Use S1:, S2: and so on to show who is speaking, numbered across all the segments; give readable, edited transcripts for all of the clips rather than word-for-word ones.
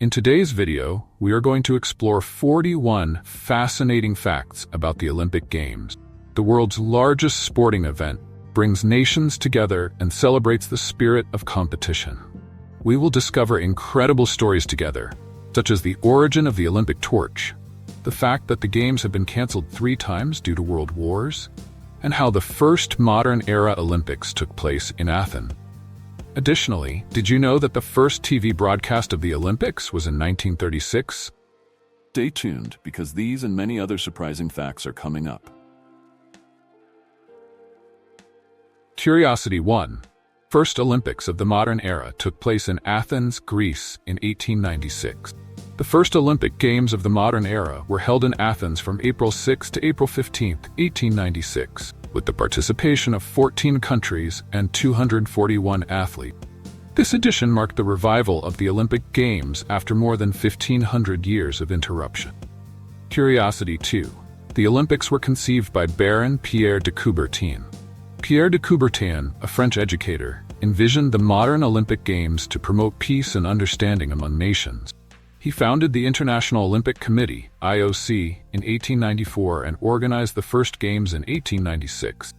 S1: In today's video, we are going to explore 41 fascinating facts about the Olympic Games. The world's largest sporting event brings nations together and celebrates the spirit of competition. We will discover incredible stories together, such as the origin of the Olympic torch, the fact that the Games have been canceled 3 times due to world wars, and how the first modern-era Olympics took place in Athens. Additionally, did you know that the first TV broadcast of the Olympics was in 1936?
S2: Stay tuned, because these and many other surprising facts are coming up.
S1: Curiosity 1. First Olympics of the modern era took place in Athens, Greece in 1896. The first Olympic Games of the modern era were held in Athens from April 6 to April 15, 1896, with the participation of 14 countries and 241 athletes. This edition marked the revival of the Olympic Games after more than 1,500 years of interruption. Curiosity 2. The Olympics were conceived by Baron Pierre de Coubertin. Pierre de Coubertin, a French educator, envisioned the modern Olympic Games to promote peace and understanding among nations. He founded the International Olympic Committee, IOC, in 1894 and organized the first Games in 1896.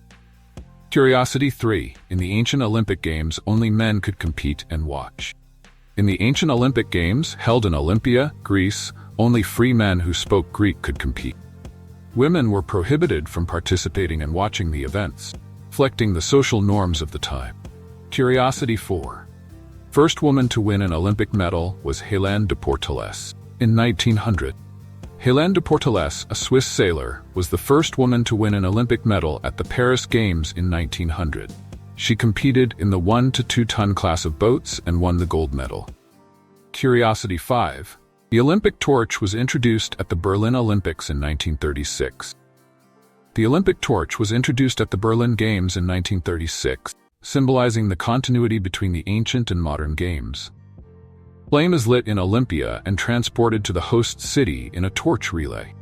S1: Curiosity 3. In the ancient Olympic Games, only men could compete and watch. In the ancient Olympic Games, held in Olympia, Greece, only free men who spoke Greek could compete. Women were prohibited from participating and watching the events, reflecting the social norms of the time. Curiosity 4. First woman to win an Olympic medal was Hélène de Portelès. In 1900, Hélène de Portelès, a Swiss sailor, was the first woman to win an Olympic medal at the Paris Games in 1900. She competed in the 1 to 2 ton class of boats and won the gold medal. Curiosity 5. The Olympic torch was introduced at the Berlin Olympics in 1936. The Olympic torch was introduced at the Berlin Games in 1936, symbolizing the continuity between the ancient and modern games. Flame is lit in Olympia and transported to the host city in a torch relay.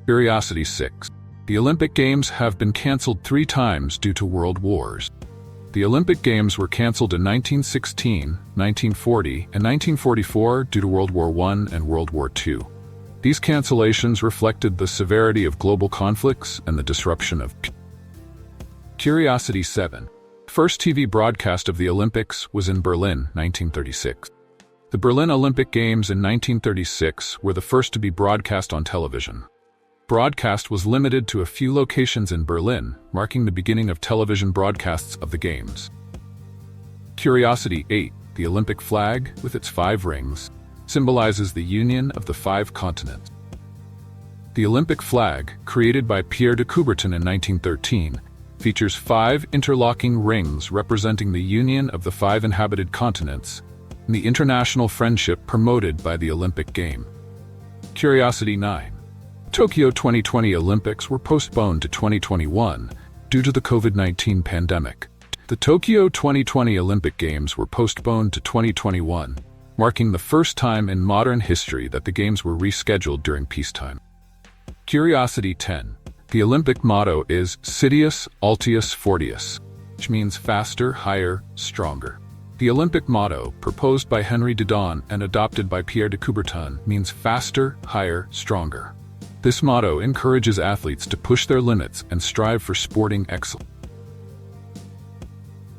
S1: Curiosity 6. The Olympic Games have been canceled 3 times due to world wars. The Olympic Games were canceled in 1916, 1940, and 1944 due to World War I and World War II. These cancellations reflected the severity of global conflicts and the disruption of peace. Curiosity 7. First TV broadcast of the Olympics was in Berlin, 1936. The Berlin Olympic Games in 1936 were the first to be broadcast on television. Broadcast was limited to a few locations in Berlin, marking the beginning of television broadcasts of the Games. Curiosity 8. The Olympic flag, with its 5 rings, symbolizes the union of the 5 continents. The Olympic flag, created by Pierre de Coubertin in 1913, features 5 interlocking rings representing the union of the 5 inhabited continents and the international friendship promoted by the Olympic game. Curiosity 9. Tokyo 2020 Olympics were postponed to 2021 due to the COVID-19 pandemic. The Tokyo 2020 Olympic Games were postponed to 2021, marking the first time in modern history that the Games were rescheduled during peacetime. Curiosity 10. The Olympic motto is Citius Altius Fortius, which means faster, higher, stronger. The Olympic motto, proposed by Henri Didon and adopted by Pierre de Coubertin, means faster, higher, stronger. This motto encourages athletes to push their limits and strive for sporting excellence.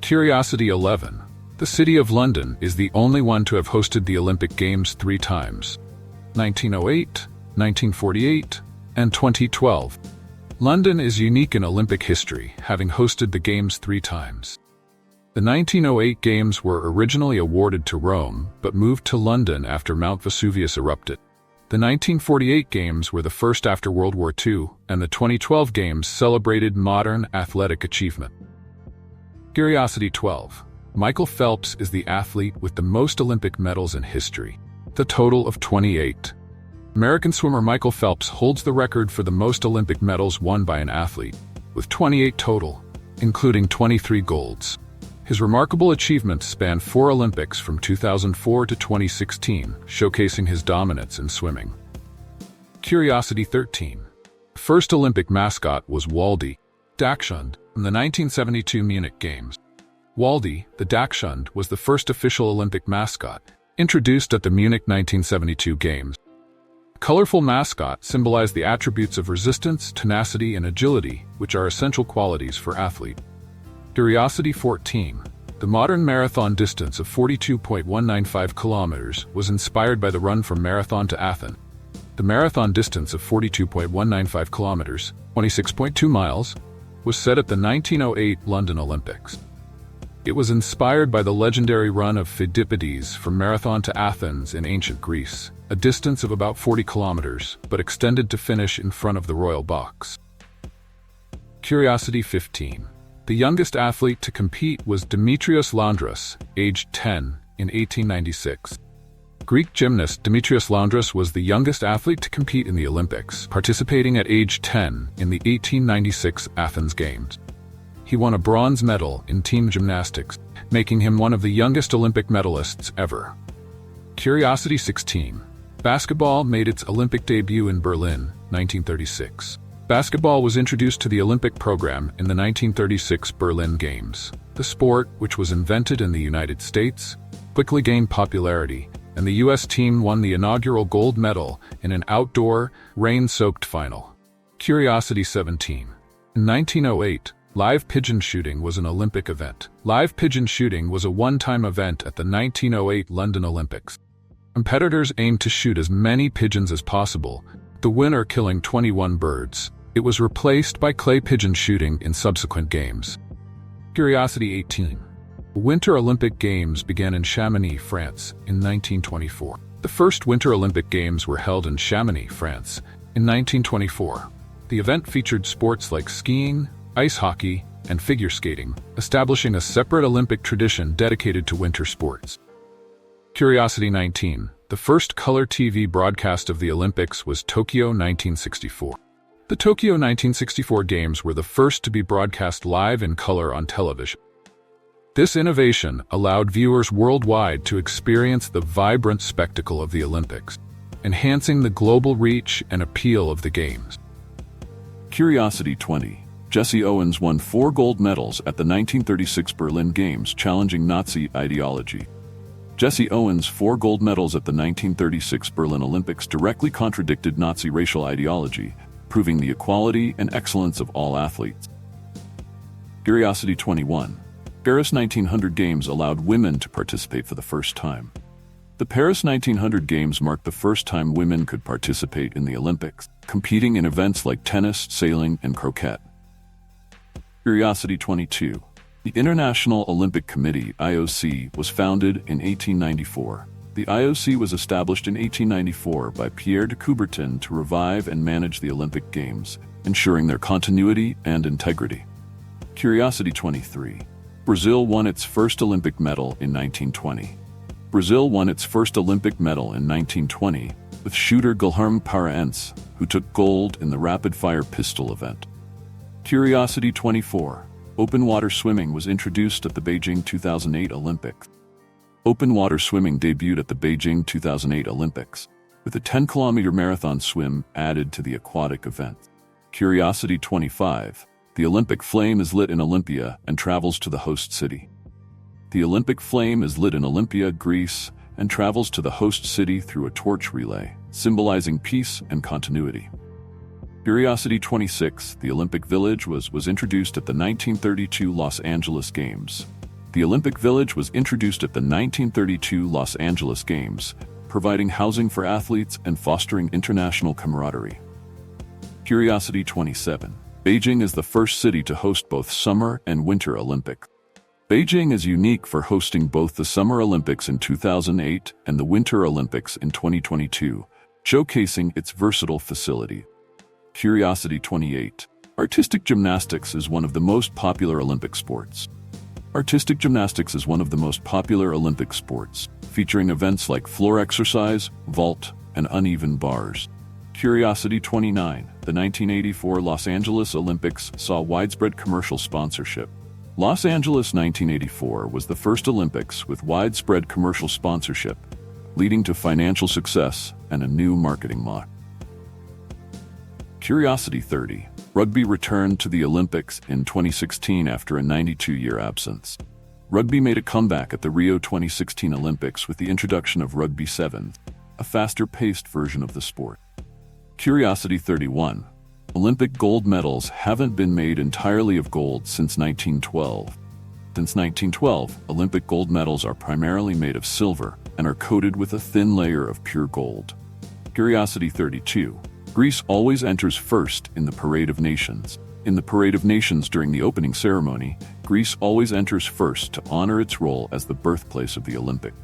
S1: Curiosity 11. The City of London is the only one to have hosted the Olympic Games 3 times: 1908, 1948, and 2012. London is unique in Olympic history, having hosted the Games 3 times. The 1908 Games were originally awarded to Rome, but moved to London after Mount Vesuvius erupted. The 1948 Games were the first after World War II, and the 2012 Games celebrated modern athletic achievement. Curiosity 12. Michael Phelps is the athlete with the most Olympic medals in history, the total of 28. American swimmer Michael Phelps holds the record for the most Olympic medals won by an athlete, with 28 total, including 23 golds. His remarkable achievements span 4 Olympics from 2004 to 2016, showcasing his dominance in swimming. Curiosity 13. First Olympic mascot was Waldy Dachshund in the 1972 Munich Games. Waldy, the Dachshund, was the first official Olympic mascot, Introduced at the Munich 1972 Games. A colorful mascot symbolized the attributes of resistance, tenacity, and agility, which are essential qualities for athletes. Curiosity 14. The modern marathon distance of 42.195 kilometers was inspired by the run from Marathon to Athens. The marathon distance of 42.195 kilometers, 26.2 miles, was set at the 1908 London Olympics. It was inspired by the legendary run of Phidippides from Marathon to Athens in ancient Greece, a distance of about 40 kilometers, but extended to finish in front of the royal box. Curiosity 15. The youngest athlete to compete was Demetrios Laundras, aged 10, in 1896. Greek gymnast Demetrios Laundras was the youngest athlete to compete in the Olympics, participating at age 10 in the 1896 Athens Games. He won a bronze medal in team gymnastics, making him one of the youngest Olympic medalists ever. Curiosity 16. Basketball made its Olympic debut in Berlin, 1936. Basketball was introduced to the Olympic program in the 1936 Berlin Games. The sport, which was invented in the United States, quickly gained popularity, and the U.S. team won the inaugural gold medal in an outdoor, rain-soaked final. Curiosity 17. In 1908, live pigeon shooting was an Olympic event. Live pigeon shooting was a one-time event at the 1908 London Olympics. Competitors aimed to shoot as many pigeons as possible, the winner killing 21 birds. It was replaced by clay pigeon shooting in subsequent games. Curiosity 18. The Winter Olympic Games began in Chamonix, France, in 1924. The first Winter Olympic Games were held in Chamonix, France, in 1924. The event featured sports like skiing, ice hockey, and figure skating, establishing a separate Olympic tradition dedicated to winter sports. Curiosity 19. The first color TV broadcast of the Olympics was Tokyo 1964. The Tokyo 1964 Games were the first to be broadcast live in color on television. This innovation allowed viewers worldwide to experience the vibrant spectacle of the Olympics, enhancing the global reach and appeal of the Games.
S2: Curiosity 20. Jesse Owens won 4 gold medals at the 1936 Berlin Games, challenging Nazi ideology. Jesse Owens' 4 gold medals at the 1936 Berlin Olympics directly contradicted Nazi racial ideology, proving the equality and excellence of all athletes. Curiosity 21. Paris 1900 Games allowed women to participate for the first time. The Paris 1900 Games marked the first time women could participate in the Olympics, competing in events like tennis, sailing, and croquet. Curiosity 22. The International Olympic Committee, IOC, was founded in 1894. The IOC was established in 1894 by Pierre de Coubertin to revive and manage the Olympic Games, ensuring their continuity and integrity. Curiosity 23. Brazil won its first Olympic medal in 1920. Brazil won its first Olympic medal in 1920 with shooter Guilherme Paraense, who took gold in the rapid-fire pistol event. Curiosity 24. Open water swimming was introduced at the Beijing 2008 Olympics. Open water swimming debuted at the Beijing 2008 Olympics, with a 10-kilometer marathon swim added to the aquatic event. Curiosity 25. The Olympic flame is lit in Olympia and travels to the host city. The Olympic flame is lit in Olympia, Greece, and travels to the host city through a torch relay, symbolizing peace and continuity. Curiosity 26. The Olympic Village was introduced at the 1932 Los Angeles Games. The Olympic Village was introduced at the 1932 Los Angeles Games, providing housing for athletes and fostering international camaraderie. Curiosity 27. Beijing is the first city to host both Summer and Winter Olympics. Beijing is unique for hosting both the Summer Olympics in 2008 and the Winter Olympics in 2022, showcasing its versatile facility. Curiosity 28. Artistic gymnastics is one of the most popular Olympic sports. Artistic gymnastics is one of the most popular Olympic sports, featuring events like floor exercise, vault, and uneven bars. Curiosity 29. The 1984 Los Angeles Olympics saw widespread commercial sponsorship. Los Angeles 1984 was the first Olympics with widespread commercial sponsorship, leading to financial success and a new marketing model. Curiosity 30. Rugby returned to the Olympics in 2016 after a 92-year absence. Rugby made a comeback at the Rio 2016 Olympics with the introduction of Rugby Sevens, a faster-paced version of the sport. Curiosity 31. Olympic gold medals haven't been made entirely of gold since 1912. Since 1912, Olympic gold medals are primarily made of silver and are coated with a thin layer of pure gold. Curiosity 32. Greece always enters first in the Parade of Nations. In the Parade of Nations during the opening ceremony, Greece always enters first to honor its role as the birthplace of the Olympic.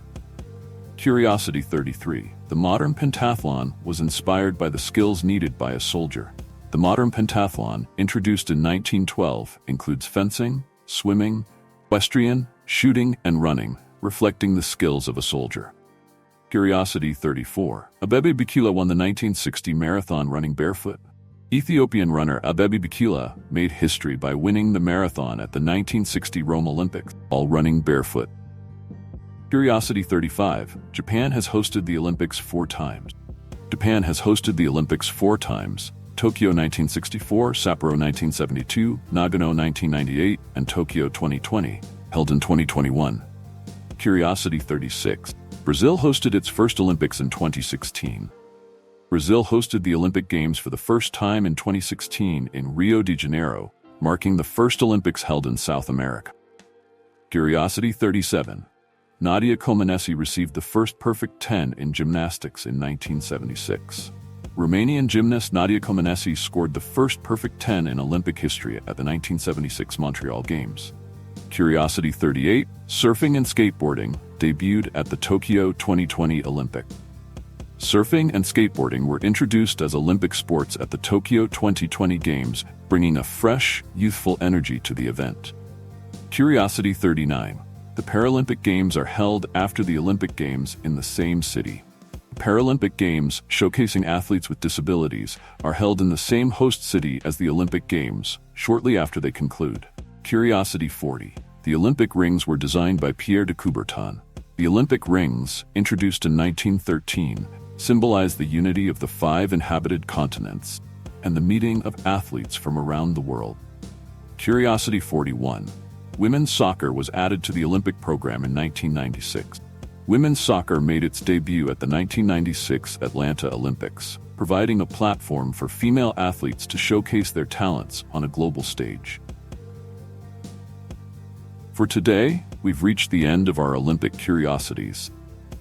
S2: Curiosity 33. The modern pentathlon was inspired by the skills needed by a soldier. The modern pentathlon, introduced in 1912, includes fencing, swimming, equestrian, shooting, and running, reflecting the skills of a soldier. Curiosity 34. Abebe Bikila won the 1960 marathon running barefoot. Ethiopian runner Abebe Bikila made history by winning the marathon at the 1960 Rome Olympics, all running barefoot. Curiosity 35. Japan has hosted the Olympics 4 times. Japan has hosted the Olympics 4 times. Tokyo 1964, Sapporo 1972, Nagano 1998, and Tokyo 2020, held in 2021. Curiosity 36. Brazil hosted its first Olympics in 2016. Brazil hosted the Olympic Games for the first time in 2016 in Rio de Janeiro, marking the first Olympics held in South America. Curiosity 37. Nadia Comaneci received the first perfect 10 in gymnastics in 1976. Romanian gymnast Nadia Comaneci scored the first perfect 10 in Olympic history at the 1976 Montreal Games. Curiosity 38. Surfing and skateboarding debuted at the Tokyo 2020 Olympics. Surfing and skateboarding were introduced as Olympic sports at the Tokyo 2020 Games, bringing a fresh, youthful energy to the event. Curiosity 39. The Paralympic Games are held after the Olympic Games in the same city. Paralympic Games, showcasing athletes with disabilities, are held in the same host city as the Olympic Games, shortly after they conclude. Curiosity 40. The Olympic rings were designed by Pierre de Coubertin. The Olympic rings, introduced in 1913, symbolize the unity of the 5 inhabited continents and the meeting of athletes from around the world. Curiosity 41. Women's soccer was added to the Olympic program in 1996. Women's soccer made its debut at the 1996 Atlanta Olympics, providing a platform for female athletes to showcase their talents on a global stage. For today, we've reached the end of our Olympic curiosities.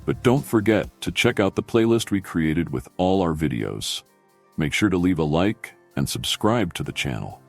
S2: But don't forget to check out the playlist we created with all our videos. Make sure to leave a like and subscribe to the channel.